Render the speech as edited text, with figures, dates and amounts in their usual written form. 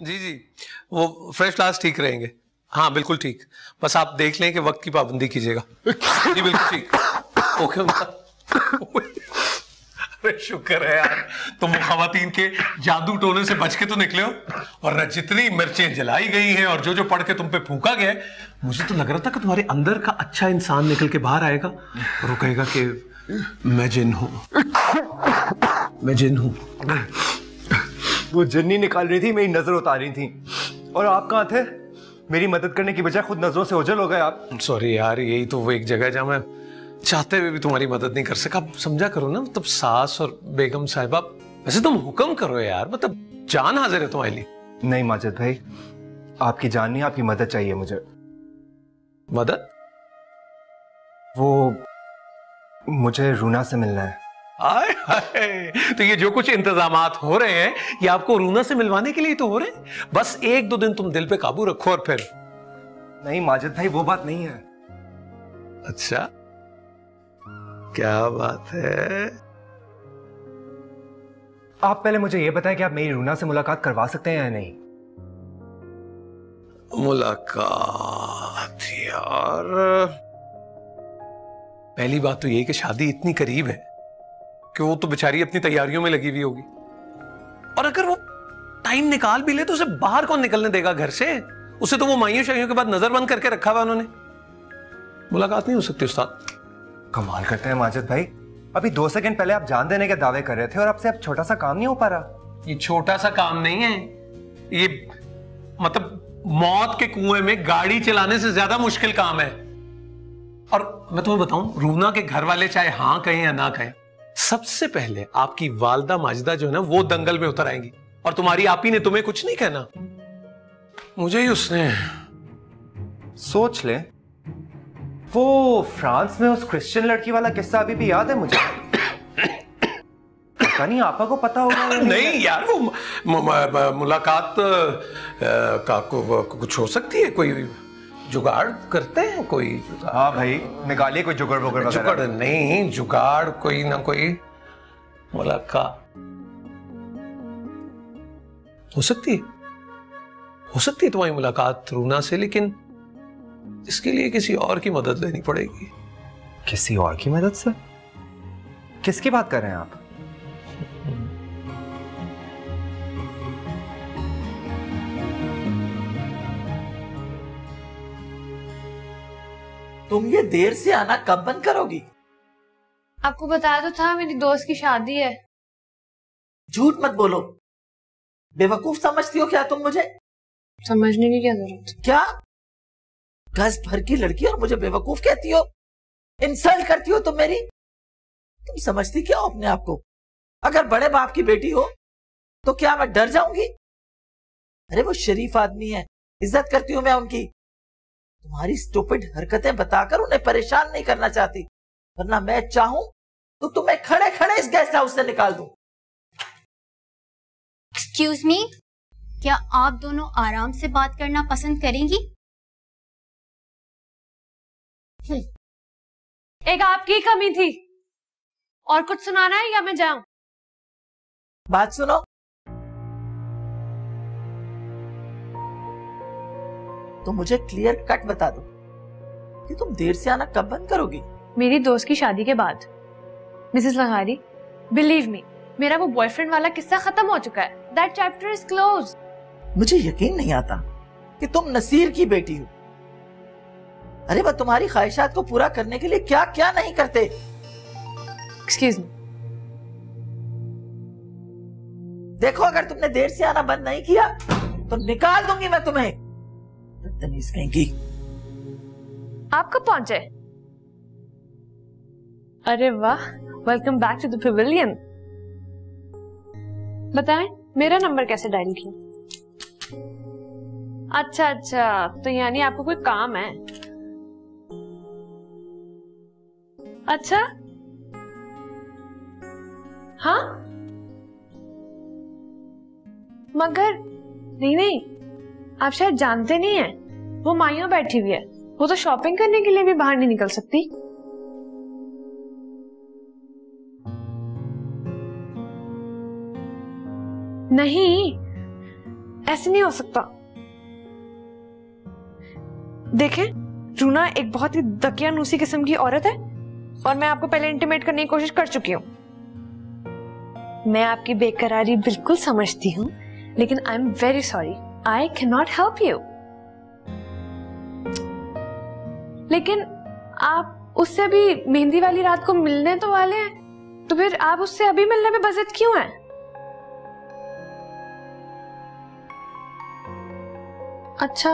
जी जी, वो fresh flowers ठीक रहेंगे। हाँ बिल्कुल ठीक, बस आप देख लें कि वक्त की पाबंदी कीजिएगा। जी बिल्कुल ठीक। ओके। अरे शुक्र है यार, तुम खवातीन के जादू टोने से बच के तो निकले हो। और न जितनी मिर्चें जलाई गई हैं और जो जो पढ़ के तुम पे फूंका गया है, मुझे तो लग रहा था कि तुम्हारे अंदर का अच्छा इंसान निकल के बाहर आएगा और वो कहेगा कि मैं जिन हूं, मैं जिन हूं। वो जिन्नी निकाल रही थी, मेरी नजर उतार रही थी, और आप कहाँ थे? मेरी मदद करने की बजाय खुद नजरों से ओझल हो गए आप। सॉरी यार, यही तो वो एक जगह है जहां मैं चाहते हुए भी तुम्हारी मदद नहीं कर सका। समझा करो ना, मतलब सास और बेगम साहिबा, वैसे तुम हुक्म करो यार, मतलब जान हाजिर है तुम्हारे लिए। नहीं माजिद भाई, आपकी जान नहीं, आपकी मदद चाहिए मुझे। मदद? वो मुझे रूना से मिलना है। हाय हाय, तो ये जो कुछ इंतजामात हो रहे हैं ये आपको रूना से मिलवाने के लिए तो हो रहे हैं। बस एक दो दिन तुम दिल पे काबू रखो और फिर। नहीं माजिद भाई, वो बात नहीं है। अच्छा, क्या बात है? आप पहले मुझे यह बताएं कि आप मेरी रूना से मुलाकात करवा सकते हैं या नहीं। मुलाकात यार, पहली बात तो ये कि शादी इतनी करीब है कि वो तो बेचारी अपनी तैयारियों में लगी हुई होगी, और अगर वो टाइम निकाल भी ले तो उसे बाहर कौन निकलने देगा घर से? उसे तो वो माइयों शाइयों के बाद नजरबंद करके रखा हुआ उन्होंने। मुलाकात नहीं हो सकती उस्ताद। कमाल करते हैं माजिद भाई, अभी 2 सेकंड पहले आप जान देने के दावे कर रहे थे और आपसे अब छोटा सा काम नहीं हो पा रहा। ये छोटा सा काम नहीं है, ये मतलब मौत के कुएं में गाड़ी चलाने से ज्यादा मुश्किल काम है। और मैं तुम्हें बताऊं, रूना के घर वाले चाहे हाँ कहें या ना कहें, सबसे पहले आपकी वालदा माजिदा जो है ना वो दंगल में उतर आएंगी, और तुम्हारी आपी ने तुम्हें कुछ नहीं कहना, मुझे ही उसने। सोच ले, वो फ्रांस में उस क्रिश्चियन लड़की वाला किस्सा अभी भी याद है मुझे। पता नहीं आपा को पता होगा। नहीं यार, वो मुलाकात का कुछ हो सकती है, कोई जुगाड़ करते हैं कोई। हाँ भाई, निकालिए कोई जुगाड़ वगैरह। जुगाड़ नहीं, जुगाड़ कोई ना कोई मुलाकात हो सकती है, हो सकती है तुम्हारी मुलाकात रूना से, लेकिन इसके लिए किसी और की मदद लेनी पड़ेगी। किसी और की मदद से? किसकी बात कर रहे हैं आप? तुम ये देर से आना कब बंद करोगी? आपको बताया तो था, मेरी दोस्त की शादी है। झूठ मत बोलो, बेवकूफ समझती हो क्या तुम मुझे? समझने की क्या जरूरत? क्या गज भर की लड़की और मुझे बेवकूफ कहती हो? इंसल्ट करती हो तुम मेरी? तुम समझती क्या हो अपने आप को? अगर बड़े बाप की बेटी हो तो क्या मैं डर जाऊंगी? अरे वो शरीफ आदमी है, इज्जत करती हूं मैं उनकी। तुम्हारी स्टूपिड हरकतें बताकर उन्हें परेशान नहीं करना चाहती, वरना मैं चाहूं तो तुम्हें खड़े खड़े इस गेस्ट हाउस से निकाल दूं। एक्सक्यूज मी, क्या आप दोनों आराम से बात करना पसंद करेंगी? एक आपकी कमी थी, और कुछ सुनाना है या मैं जाऊं? बात सुनो, तो मुझे क्लियर कट बता दो कि तुम देर से आना कब बंद करोगी? मेरी दोस्त की शादी के बाद। मिसेस लंगारी, बिलीव मी, मेरा वो बॉयफ्रेंड वाला किस्सा खत्म हो चुका है। That chapter is close. मुझे यकीन नहीं आता कि तुम नसीर की बेटी हो। अरे वह तुम्हारी ख्वाहिशात को पूरा करने के लिए क्या क्या नहीं करते। Excuse me. देखो, अगर तुमने देर से आना बंद नहीं किया तो निकाल दूंगी मैं तुम्हें। बदतमीज कहेंगी। आप कब पहुंचे? अरे वाह, welcome back to the pavilion. बताएं, मेरा नंबर कैसे डायल किया? अच्छा अच्छा, तो यानी आपको कोई काम है? अच्छा, हाँ, मगर नहीं, आप शायद जानते नहीं हैं, वो माइयों बैठी हुई है, वो तो शॉपिंग करने के लिए भी बाहर नहीं निकल सकती। नहीं, ऐसे नहीं हो सकता। देखें, रूना एक बहुत ही दकियानूसी किस्म की औरत है और मैं आपको पहले इंटिमेट करने की कोशिश कर चुकी हूँ। मैं आपकी बेकरारी बिल्कुल समझती हूँ, लेकिन I am very sorry, I can not help you. लेकिन आप उससे अभी मेहंदी वाली रात को मिलने तो वाले हैं, तो फिर आप उससे अभी मिलने में बज़िद क्यों हैं? अच्छा,